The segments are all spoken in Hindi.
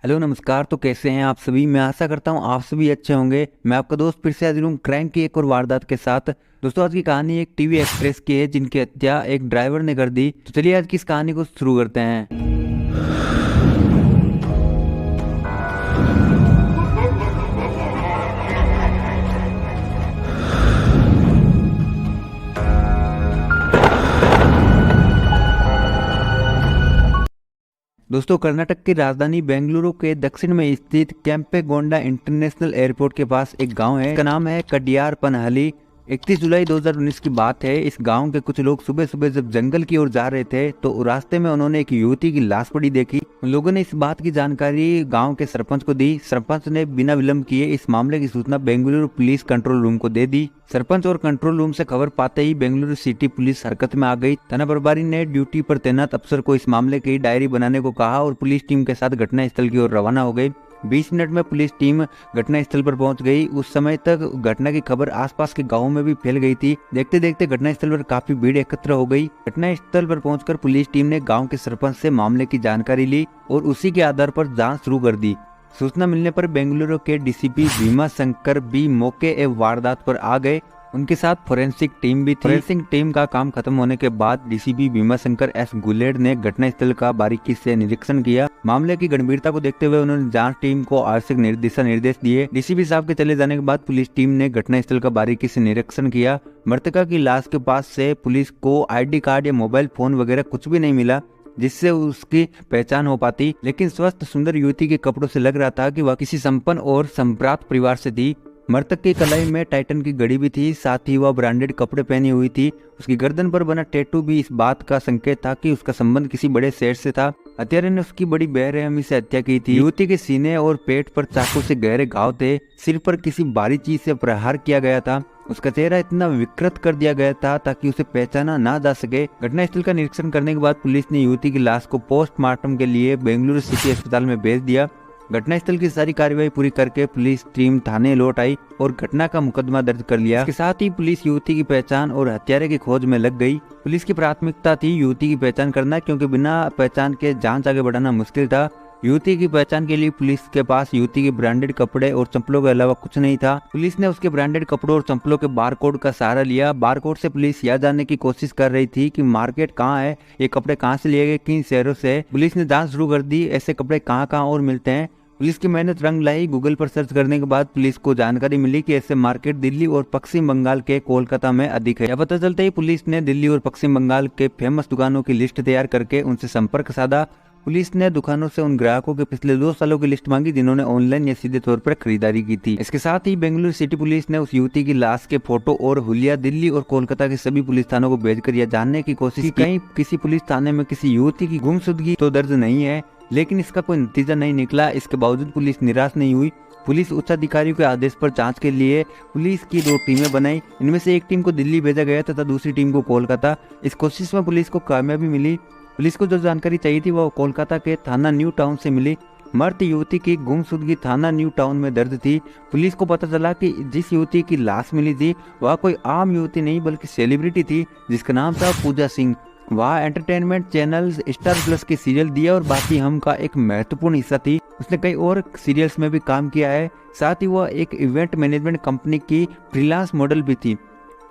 हेलो नमस्कार। तो कैसे हैं आप सभी। मैं आशा करता हूं आप सभी अच्छे होंगे। मैं आपका दोस्त फिर से हाजिर हूं क्रैंक की एक और वारदात के साथ। दोस्तों आज की कहानी एक टीवी एक्सप्रेस की है जिनकी हत्या एक ड्राइवर ने कर दी। तो चलिए आज की इस कहानी को शुरू करते हैं। दोस्तों कर्नाटक की राजधानी बेंगलुरु के दक्षिण में स्थित केम्पेगौंडा इंटरनेशनल एयरपोर्ट के पास एक गांव है। इसका नाम है कडियारपनहली। 31 जुलाई 2019 की बात है। इस गांव के कुछ लोग सुबह सुबह जब जंगल की ओर जा रहे थे तो रास्ते में उन्होंने एक युवती की लाश पड़ी देखी। उन लोगों ने इस बात की जानकारी गांव के सरपंच को दी। सरपंच ने बिना विलंब किए इस मामले की सूचना बेंगलुरु पुलिस कंट्रोल रूम को दे दी। सरपंच और कंट्रोल रूम से खबर पाते ही बेंगलुरु सिटी पुलिस हरकत में आ गई। थाना प्रभारी ने ड्यूटी पर तैनात अफसर को इस मामले की डायरी बनाने को कहा और पुलिस टीम के साथ घटना स्थल की ओर रवाना हो गई। 20 मिनट में पुलिस टीम घटना स्थल पर पहुंच गई। उस समय तक घटना की खबर आसपास के गांवों में भी फैल गई थी। देखते देखते घटना स्थल पर काफी भीड़ एकत्र हो गई। घटना स्थल पर पहुंचकर पुलिस टीम ने गांव के सरपंच से मामले की जानकारी ली और उसी के आधार पर जांच शुरू कर दी। सूचना मिलने पर बेंगलुरु के डीसीपी भीमा शंकर भी मौके एवं वारदात पर आ गए। उनके साथ फोरेंसिक टीम भी थी। फोरेंसिक टीम का काम खत्म होने के बाद डीसीपी भीमा शंकर एस गुलेड ने घटनास्थल का बारीकी से निरीक्षण किया। मामले की गंभीरता को देखते हुए उन्होंने जांच टीम को आवश्यक निर्देश दिए। डीसीपी साहब के चले जाने के बाद पुलिस टीम ने घटनास्थल का बारीकी से निरीक्षण किया। मृतका की लाश के पास से पुलिस को आईडी कार्ड या मोबाइल फोन वगैरह कुछ भी नहीं मिला जिससे उसकी पहचान हो पाती। लेकिन स्वस्थ सुंदर युवती के कपड़ों से लग रहा था कि वह किसी संपन्न और संप्राप्त परिवार से थी। मृतक की कलाई में टाइटन की घड़ी भी थी। साथ ही वह ब्रांडेड कपड़े पहनी हुई थी। उसकी गर्दन पर बना टैटू भी इस बात का संकेत था कि उसका संबंध किसी बड़े शहर से था। हत्यारे ने उसकी बड़ी बेरहमी से हत्या की थी। युवती के सीने और पेट पर चाकू से गहरे घाव थे। सिर पर किसी भारी चीज से प्रहार किया गया था। उसका चेहरा इतना विकृत कर दिया गया था ताकि उसे पहचाना ना जा सके। घटनास्थल का निरीक्षण करने के बाद पुलिस ने युवती की लाश को पोस्टमार्टम के लिए बेंगलुरु सिटी अस्पताल में भेज दिया। घटनास्थल की सारी कार्रवाई पूरी करके पुलिस टीम थाने लौट आई और घटना का मुकदमा दर्ज कर लिया। इसके साथ ही पुलिस युवती की पहचान और हत्यारे की खोज में लग गई। पुलिस की प्राथमिकता थी युवती की पहचान करना, क्योंकि बिना पहचान के जांच आगे बढ़ाना मुश्किल था। युवती की पहचान के लिए पुलिस के पास युवती के ब्रांडेड कपड़े और चप्पलों के अलावा कुछ नहीं था। पुलिस ने उसके ब्रांडेड कपड़ों और चप्पलों के बारकोड का सहारा लिया। बारकोड से पुलिस यह जानने की कोशिश कर रही थी कि मार्केट कहाँ है, ये कपड़े कहाँ से लिए गए, किन शहरों से। पुलिस ने जांच शुरू कर दी ऐसे कपड़े कहाँ कहाँ और मिलते हैं। पुलिस की मेहनत रंग लाई। गूगल पर सर्च करने के बाद पुलिस को जानकारी मिली कि ऐसे मार्केट दिल्ली और पश्चिम बंगाल के कोलकाता में अधिक है। यह पता चलते ही पुलिस ने दिल्ली और पश्चिम बंगाल के फेमस दुकानों की लिस्ट तैयार करके उनसे संपर्क साधा। पुलिस ने दुकानों से उन ग्राहकों के पिछले 2 सालों की लिस्ट मांगी जिन्होंने ऑनलाइन या सीधे तौर पर खरीदारी की थी। इसके साथ ही बेंगलुरु सिटी पुलिस ने उस युवती की लाश के फोटो और हुलिया दिल्ली और कोलकाता के सभी पुलिस थानों को भेजकर यह जानने की कोशिश की कहीं किसी पुलिस थाने में किसी युवती की गुमशुदगी तो दर्ज नहीं है, लेकिन इसका कोई नतीजा नहीं निकला। इसके बावजूद पुलिस निराश नहीं हुई। पुलिस उच्च अधिकारियों के आदेश पर जांच के लिए पुलिस की 2 टीमें बनाई। इनमें से एक टीम को दिल्ली भेजा गया तथा दूसरी टीम को कोलकाता। इस कोशिश में पुलिस को कामयाबी मिली। पुलिस को जो जानकारी चाहिए थी वह कोलकाता के थाना न्यू टाउन से मिली। मृत युवती की गुमशुदगी थाना न्यू टाउन में दर्ज थी। पुलिस को पता चला कि जिस युवती की लाश मिली थी वह कोई आम युवती नहीं बल्कि सेलिब्रिटी थी जिसका नाम था पूजा सिंह। वह एंटरटेनमेंट चैनल स्टार प्लस के सीरियल दिया और बाकी हम का एक महत्वपूर्ण हिस्सा थी। उसने कई और सीरियल्स में भी काम किया है। साथ ही वह एक इवेंट मैनेजमेंट कंपनी की फ्रीलांस मॉडल भी थी।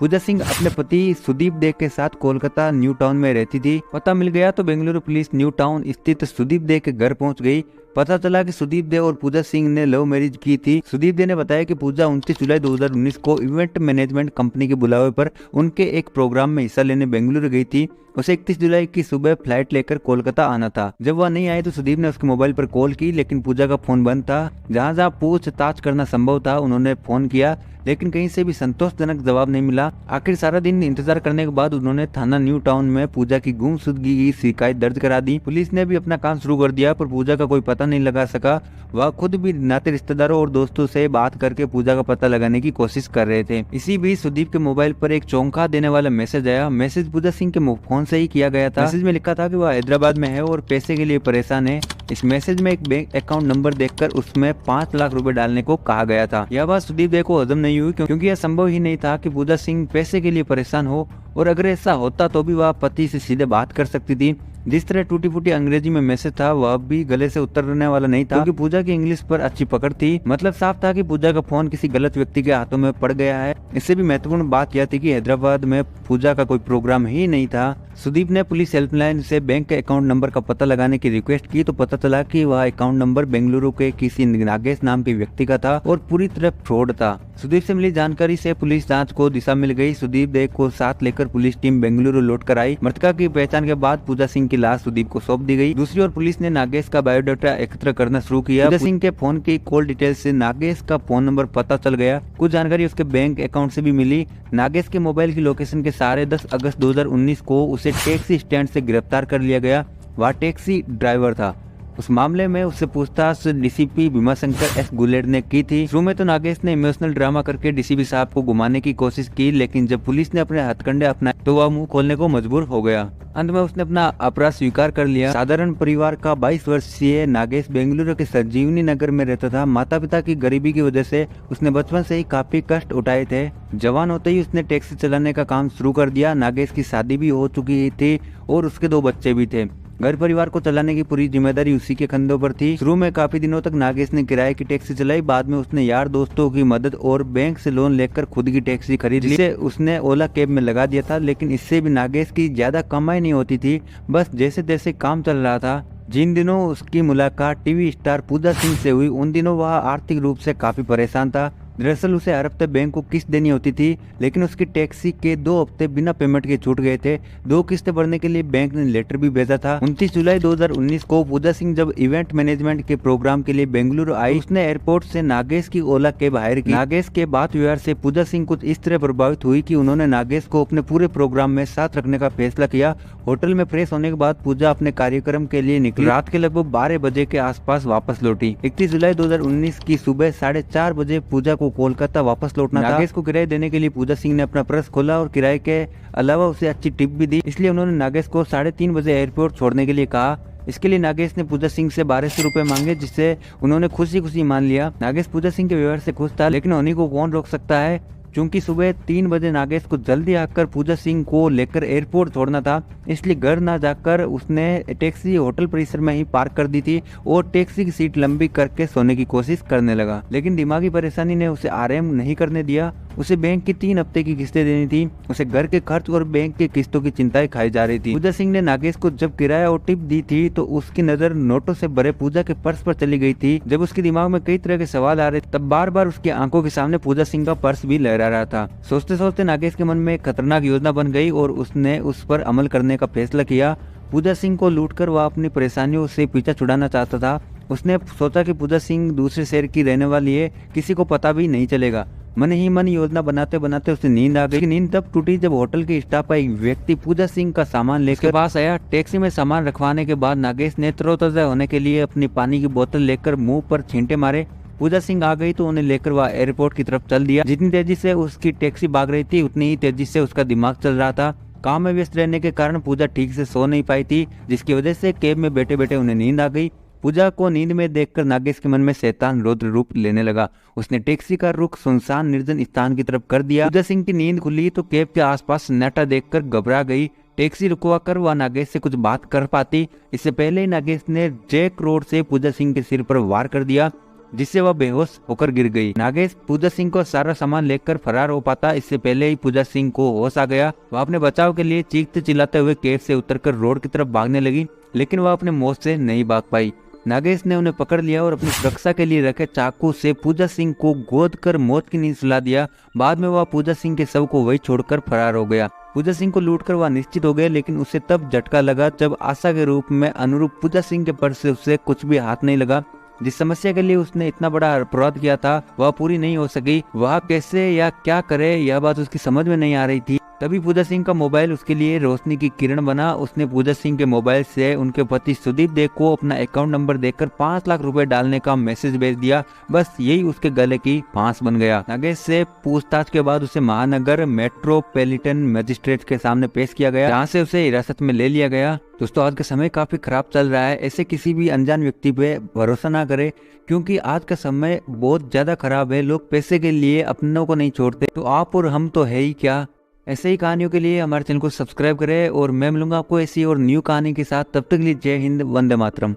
पूजा सिंह अपने पति सुदीप दे के साथ कोलकाता न्यू टाउन में रहती थी। पता मिल गया तो बेंगलुरु पुलिस न्यू टाउन स्थित सुदीप दे के घर पहुंच गई। पता चला कि सुदीप दे और पूजा सिंह ने लव मैरिज की थी। सुदीप दे ने बताया कि पूजा 29 जुलाई 2019 को इवेंट मैनेजमेंट कंपनी के बुलावे पर उनके एक प्रोग्राम में हिस्सा लेने बेंगलुरु गई थी। उसे 31 जुलाई की सुबह फ्लाइट लेकर कोलकाता आना था। जब वह नहीं आई तो सुदीप ने उसके मोबाइल पर कॉल की, लेकिन पूजा का फोन बंद था। जहां जहां पूछताछ करना संभव था उन्होंने फोन किया, लेकिन कहीं से भी संतोषजनक जवाब नहीं मिला। आखिर सारा दिन इंतजार करने के बाद उन्होंने थाना न्यू टाउन में पूजा की गुमशुदगी की शिकायत दर्ज करा दी। पुलिस ने भी अपना काम शुरू कर दिया पर पूजा का कोई पता नहीं लगा सका। वह खुद भी नाते रिश्तेदारों और दोस्तों से बात करके पूजा का पता लगाने की कोशिश कर रहे थे। इसी बीच सुदीप के मोबाइल पर एक चौंका देने वाला मैसेज आया। मैसेज पूजा सिंह के फोन से ही किया गया था। मैसेज में लिखा था कि वह हैदराबाद में है और पैसे के लिए परेशान है। इस मैसेज में एक बैंक अकाउंट नंबर देखकर उसमें 5 लाख रुपए डालने को कहा गया था। यह बात सुदीप दे को हजम नहीं हुई क्योंकि यह संभव ही नहीं था कि पूजा सिंह पैसे के लिए परेशान हो और अगर ऐसा होता तो भी वह पति से सीधे बात कर सकती थी। जिस तरह टूटी फूटी अंग्रेजी में मैसेज था वह भी गले से उतरने वाला नहीं था, क्योंकि पूजा की इंग्लिश पर अच्छी पकड़ थी। मतलब साफ था कि पूजा का फोन किसी गलत व्यक्ति के हाथों में पड़ गया है। इससे भी महत्वपूर्ण बात यह थी कि हैदराबाद में पूजा का कोई प्रोग्राम ही नहीं था। सुदीप ने पुलिस हेल्पलाइन से बैंक के अकाउंट नंबर का पता लगाने की रिक्वेस्ट की तो पता चला कि वह अकाउंट नंबर बेंगलुरु के किसी नागेश नाम के व्यक्ति का था और पूरी तरह फ्रॉड था। सुदीप से मिली जानकारी से पुलिस जांच को दिशा मिल गई। सुदीप देव को साथ लेकर पुलिस टीम बेंगलुरु लौट कर आई। मृतका की पहचान के बाद पूजा सिंह की लाश सुदीप को सौंप दी गई। दूसरी ओर पुलिस ने नागेश का बायोडाटा एकत्र करना शुरू किया। पूजा सिंह के फोन की कॉल डिटेल से नागेश का फोन नंबर पता चल गया। कुछ जानकारी उसके बैंक अकाउंट से भी मिली। नागेश के मोबाइल की लोकेशन के सहारे 10 अगस्त 2019 को उसे टैक्सी स्टैंड से गिरफ्तार कर लिया गया। वह टैक्सी ड्राइवर था। उस मामले में उससे पूछताछ डीसीपी भीमाशंकर एस गुलेड ने की थी। शुरू में तो नागेश ने इमोशनल ड्रामा करके डीसीपी साहब को घुमाने की कोशिश की, लेकिन जब पुलिस ने अपने हथकंडे अपनाए तो वह मुंह खोलने को मजबूर हो गया। अंत में उसने अपना अपराध स्वीकार कर लिया। साधारण परिवार का 22 वर्षीय नागेश बेंगलुरु के संजीवनी नगर में रहता था। माता पिता की गरीबी की वजह से उसने बचपन से ही काफी कष्ट उठाए थे। जवान होते ही उसने टैक्सी चलाने का काम शुरू कर दिया। नागेश की शादी भी हो चुकी थी और उसके 2 बच्चे भी थे। घर परिवार को चलाने की पूरी जिम्मेदारी उसी के कंधों पर थी। शुरू में काफी दिनों तक नागेश ने किराए की टैक्सी चलाई। बाद में उसने यार दोस्तों की मदद और बैंक से लोन लेकर खुद की टैक्सी खरीद ली, जिसे उसने ओला कैब में लगा दिया था। लेकिन इससे भी नागेश की ज्यादा कमाई नहीं होती थी। बस जैसे तैसे काम चल रहा था। जिन दिनों उसकी मुलाकात टीवी स्टार पूजा सिंह से हुई उन दिनों वह आर्थिक रूप से काफी परेशान था। दरअसल उसे हर हफ्ते बैंक को किस्त देनी होती थी, लेकिन उसकी टैक्सी के 2 हफ्ते बिना पेमेंट के छूट गए थे। 2 किस्तें भरने के लिए बैंक ने लेटर भी भेजा था। 29 जुलाई 2019 को पूजा सिंह जब इवेंट मैनेजमेंट के प्रोग्राम के लिए बेंगलुरु आई, उसने एयरपोर्ट से नागेश की ओला कैब हायर की। नागेश के बात व्यवहार से पूजा सिंह कुछ इस तरह प्रभावित हुई कि उन्होंने नागेश को अपने पूरे प्रोग्राम में साथ रखने का फैसला किया। होटल में फ्रेश होने के बाद पूजा अपने कार्यक्रम के लिए निकली। रात के लगभग 12 बजे के आसपास वापस लौटी। 31 जुलाई 2019 की सुबह 4:30 बजे पूजा को कोलकाता वापस लौटना था। नागेश को किराया देने के लिए पूजा सिंह ने अपना पर्स खोला और किराए के अलावा उसे अच्छी टिप भी दी। इसलिए उन्होंने नागेश को 3:30 बजे एयरपोर्ट छोड़ने के लिए कहा। इसके लिए नागेश ने पूजा सिंह से 1200 रुपए मांगे, जिससे उन्होंने खुशी खुशी मान लिया। नागेश पूजा सिंह के व्यवहार से खुश था, लेकिन उन्हीं को कौन रोक सकता है। क्योंकि सुबह 3 बजे नागेश को जल्दी आकर पूजा सिंह को लेकर एयरपोर्ट छोड़ना था, इसलिए घर ना जाकर उसने टैक्सी होटल परिसर में ही पार्क कर दी थी और टैक्सी की सीट लंबी करके सोने की कोशिश करने लगा। लेकिन दिमागी परेशानी ने उसे आराम नहीं करने दिया। उसे बैंक की 3 हफ्ते की किस्तें देनी थी। उसे घर के खर्च और बैंक की किस्तों की चिंताएं खाई जा रही थी। पूजा सिंह ने नागेश को जब किराया और टिप दी थी तो उसकी नजर नोटों से भरे पूजा के पर्स पर चली गई थी। जब उसके दिमाग में कई तरह के सवाल आ रहे तब बार बार उसकी आंखों के सामने पूजा सिंह का पर्स भी लहरा रहा था। सोचते सोचते नागेश के मन में एक खतरनाक योजना बन गई और उसने उस पर अमल करने का फैसला किया। पूजा सिंह को लूटकर वह अपनी परेशानियों से पीछा छुड़ाना चाहता था। उसने सोचा कि पूजा सिंह दूसरे शहर की रहने वाली है, किसी को पता भी नहीं चलेगा। मन ही मन योजना बनाते बनाते उसे नींद आ गई। नींद तब टूटी जब होटल के स्टाफ का एक व्यक्ति पूजा सिंह का सामान लेकर पास आया। टैक्सी में सामान रखवाने के बाद नागेश ने तरोताजा होने के लिए अपनी पानी की बोतल लेकर मुंह पर छींटे मारे। पूजा सिंह आ गई तो उन्हें लेकर वह एयरपोर्ट की तरफ चल दिया। जितनी तेजी से उसकी टैक्सी भाग रही थी उतनी ही तेजी से उसका दिमाग चल रहा था। काम में व्यस्त रहने के कारण पूजा ठीक से सो नहीं पाई थी, जिसकी वजह से कैब में बैठे बैठे उन्हें नींद आ गई। पूजा को नींद में देखकर नागेश के मन में शैतान रौद्र रूप लेने लगा। उसने टैक्सी का रुख सुनसान निर्जन स्थान की तरफ कर दिया। पूजा सिंह की नींद खुली तो कैब के आसपास सन्नाटा देखकर घबरा गई। टैक्सी रुकवा कर वह नागेश से कुछ बात कर पाती। इससे पहले ही नागेश ने जैक रोड से पूजा सिंह के सिर पर वार कर दिया, जिससे वह बेहोश होकर गिर गई। नागेश पूजा सिंह को सारा सामान लेकर फरार हो पाता। इससे पहले ही पूजा सिंह को होश आ गया। वह अपने बचाव के लिए चीखते चिल्लाते हुए कैब से उतरकर रोड की तरफ भागने लगी, लेकिन वह अपने मौत से नहीं भाग पाई। नागेश ने उन्हें पकड़ लिया और अपनी सुरक्षा के लिए रखे चाकू से पूजा सिंह को गोद कर मौत की नींद सुला दिया। बाद में वह पूजा सिंह के शव को वही छोड़कर फरार हो गया। पूजा सिंह को लूटकर वह निश्चित हो गए, लेकिन उसे तब झटका लगा जब आशा के रूप में अनुरूप पूजा सिंह के पर्स से उसे कुछ भी हाथ नहीं लगा। जिस समस्या के लिए उसने इतना बड़ा अपराध किया था वह पूरी नहीं हो सकी। वह कैसे या क्या करे यह बात उसकी समझ में नहीं आ रही थी। तभी पूजा सिंह का मोबाइल उसके लिए रोशनी की किरण बना। उसने पूजा सिंह के मोबाइल से उनके पति सुदीप देव को अपना अकाउंट नंबर देकर 5 लाख रुपए डालने का मैसेज भेज दिया। बस यही उसके गले की फांस बन गया। नागेश से पूछताछ के बाद उसे महानगर मेट्रोपॉलिटन मजिस्ट्रेट के सामने पेश किया गया, जहाँ से उसे हिरासत में ले लिया गया। दोस्तों, आज का समय काफी खराब चल रहा है। ऐसे किसी भी अनजान व्यक्ति पे भरोसा ना करें, क्योंकि आज का समय बहुत ज्यादा खराब है। लोग पैसे के लिए अपनों को नहीं छोड़ते। तो आप और हम तो है ही क्या। ऐसे ही कहानियों के लिए हमारे चैनल को सब्सक्राइब करें और मैं मिलूंगा आपको ऐसी और न्यू कहानी के साथ। तब तक के लिए जय हिंद, वंदे मातरम।